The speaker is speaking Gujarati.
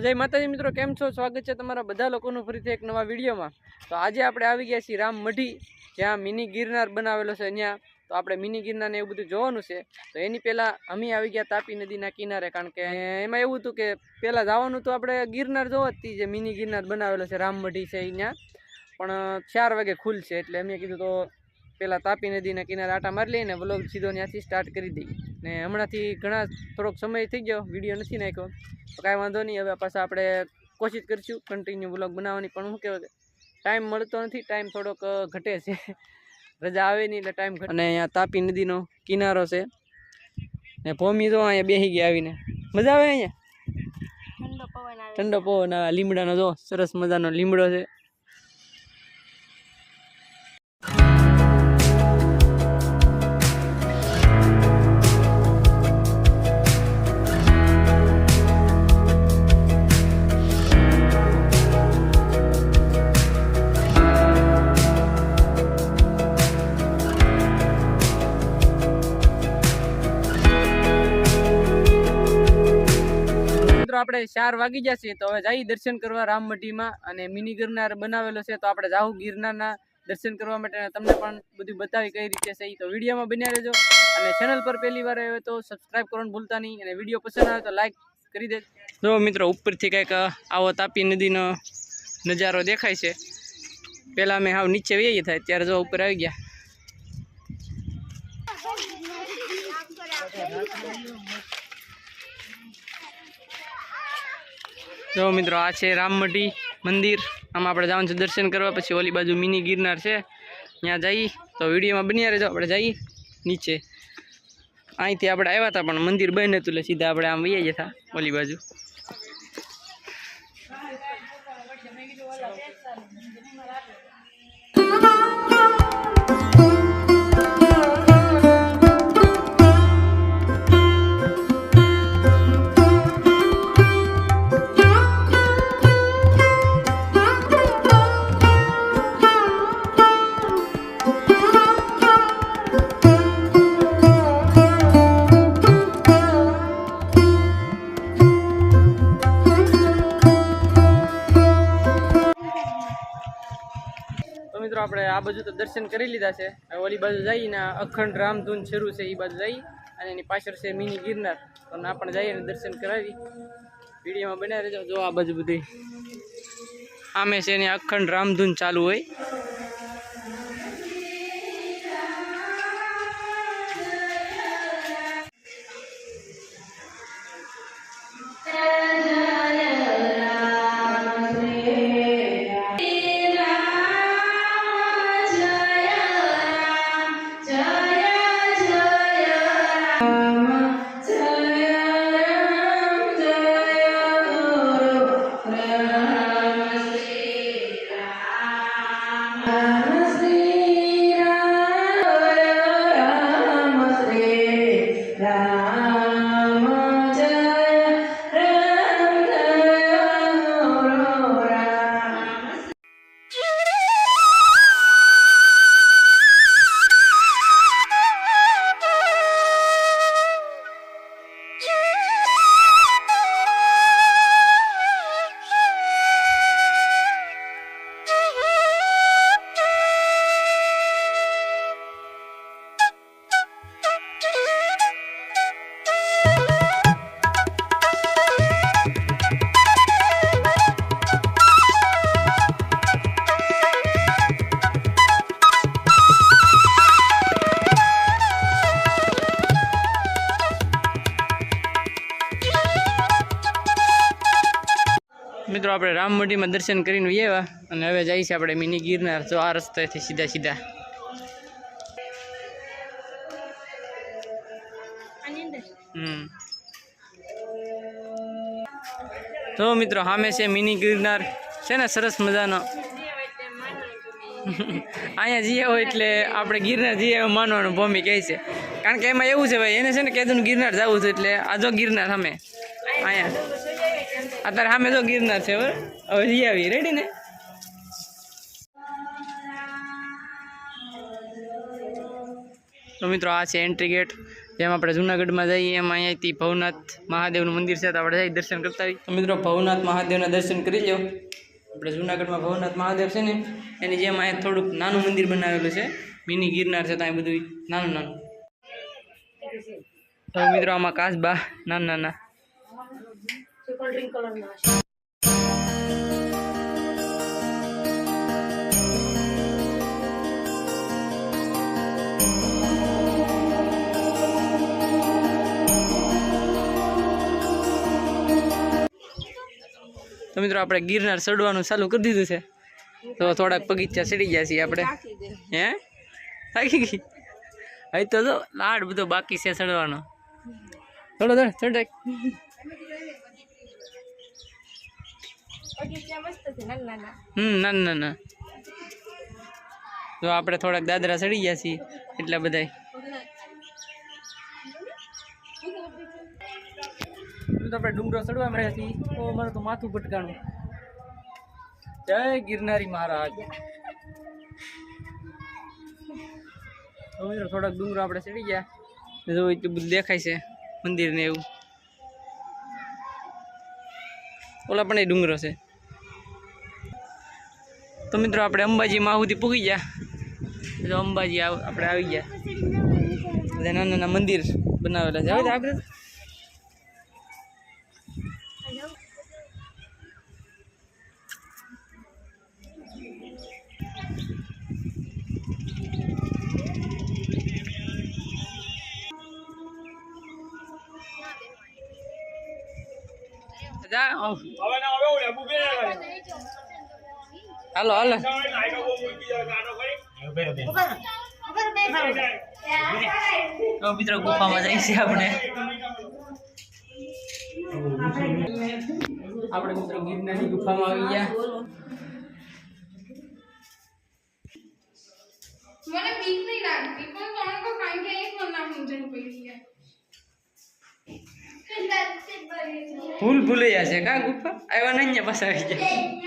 જય માતાજી મિત્રો, કેમ છો? સ્વાગત છે તમારા બધા લોકોનું ફરીથી એક નવા વિડીયોમાં। તો આજે આપણે આવી ગયા છીએ રામમઢી, જ્યાં મિની ગિરનાર બનાવેલો છે। ત્યાં તો આપણે મિની ગિરનાર ને એવું બધું જોવાનું છે। તો એની પહેલાં અમે આવી ગયા તાપી નદીના કિનારે, કારણ કે એમાં એવું હતું કે પહેલાં જવાનું તો આપણે ગિરનાર જોવા જ હતી, જે મિની ગિરનાર બનાવેલો છે રામમઢી છે ત્યાં, પણ 4 વાગે ખુલશે। એટલે અમે કીધું તો પહેલાં તાપી નદીના કિનારે આટા મારી લઈને વ્લોગ સીધો ત્યાંથી સ્ટાર્ટ કરી દઈએ। ને હમણાંથી થોડોક સમય થઈ ગયો, વિડીયો નથી નાખ્યો, તો કાંઈ વાંધો નહીં। હવે પાછા આપણે કોશિશ કરીશું કન્ટિન્યુ વ્લોગ બનાવવાની, પણ શું કહેવાય ટાઈમ મળતો નથી, ટાઈમ થોડોક ઘટે છે, રજા આવે નહીં એટલે ટાઈમ ઘટે। અને અહીંયા તાપી નદીનો કિનારો છે ને ભૂમિ જો અહીંયા બેસી ગયા આવીને, મજા આવે અહીંયા, ઠંડો પવન આવે। લીમડાનો જો સરસ મજાનો લીમડો છે। આપણે 4 વાગી જશે, તો હવે જઈ દર્શન કરવા રામમઢીમાં। અને મિની ગિરનાર બનાવેલો છે, તો આપણે જાવું ગિરનારના દર્શન કરવા માટે, તમને પણ બધું બતાવી કઈ રીતે છે તો વિડીયોમાં બન્યા રહેજો। અને ચેનલ પર પહેલી વાર આવ્યો તો સબસ્ક્રાઇબ કરવાનું ભૂલતા નહીં, અને વિડીયો પસંદ આવે તો લાઈક કરી દેજો। જો મિત્રો, ઉપરથી કંઈક આવો તાપી નદીનો નજારો દેખાય છે। પહેલાં અમે હાવ નીચે વહી થાય, ત્યારે જો ઉપર આવી ગયા। જો મિત્રો, આ છે રામમઢી મંદિર। આમાં આપણે જવાનું છે દર્શન કરવા, પછી ઓલી બાજુ મિની ગિરનાર છે, ત્યાં જઈ તો વિડીયોમાં બન્યા રહેજો। આપણે જઈ નીચે, અહીંથી આપણે આવ્યા હતા પણ મંદિર બંધ હતું, એટલે સીધા આપણે આમ વહી જતા ઓલી બાજુ। મિત્રો, આપણે આ બાજુ તો દર્શન કરી લીધા છે, ઓલી બાજુ જઈને અખંડ રામધૂન શરૂ છે, એ બાજુ જઈ અને એની પાછળ છે મિની ગિરનાર, તો આપણે જઈએ અને દર્શન કરાવી। વિડીયોમાં બનાવી રહેજો। જો આ બાજુ બધી આમે છે એની અખંડ રામધૂન ચાલુ હોય। મિત્રો, આપણે રામમઢીમાં દર્શન કરીને આવ્યા અને હવે જઈએ છીએ આપણે મિની ગિરનાર। જો આ રસ્તેથી સીધા સીધા તો મિત્રો, સામે છે મિની ગિરનાર છે ને, સરસ મજાનો। અહીંયા જઈએ હોય એટલે આપણે ગિરનાર જઈએ એવું માનવાનું ભૂમિ કહે છે, કારણ કે એમાં એવું છે ભાઈ, એને છે ને કીધું ગિરનાર જવું છે, એટલે આ જો ગિરનાર સામે, અહીંયા અત્યારે સામે જો ગિરનાર છે। હવે જઈ આવી, રેડી ને? તો મિત્રો, આ છે એન્ટ્રી ગેટ। જેમ આપણે જુનાગઢમાં જઈએ એમ અહીંયાથી ભવનાથ મહાદેવનું મંદિર છે તો આપણે જઈ દર્શન કરતા આવીએ. તો મિત્રો ભવનાથ મહાદેવના દર્શન કરી લો. આપણે જુનાગઢમાં ભવનાથ મહાદેવ છે ને એની જેમ અહીંયા થોડુંક નાનું મંદિર બનાવેલું છે, મિની ગિરનાર છે, ત્યાં બધું નાનું નાનું. તો મિત્રો આમાં કાચબા નાના નાના. તો મિત્રો આપણે ગિરનાર ચડવાનું ચાલુ કરી દીધું છે. તો થોડાક પગીચા ચડી ગયા છીએ આપણે. હે થાકી ગઈ હવે તો જો લાડ બધો બાકી છે ચડવાનો. થોડો ચડ ના ના તો આપણે થોડાક દાદરા ચડી ગયા છીએ એટલા બધા. આપણે ડુંગરો ચડવા મળ્યા છીએ. તો મારું તો માથું ભટકાણું. જય ગિરનારી મહારાજ. તો મિત્રો થોડાક ડુંગરો આપણે ચડી ગયા. જો એટલું બધું દેખાય છે મંદિર ને એવું. ઓલા પણ એ ડુંગરો છે. તો મિત્રો આપણે અંબાજી માં સુધી પૂગી ગયા. તો અંબાજી આપણે આવી ગયા. બધા નાના નાના મંદિર બનાવેલા છે. હવે આપણે હાલો હાલો તો મિત્રો ગુફામાં જઈએ છીએ આપણે મિત્રો ગિરનારની ગુફામાં આવી ગયા. મને બીક નહીં લાગતી પણ કોણ કો કાંઈ કે એક વાર નામ મુંજન પડી ગયા. ભૂલ ભૂલી જશે કા ગુફા આવ્યા નહીં પાછા આવી ગયા.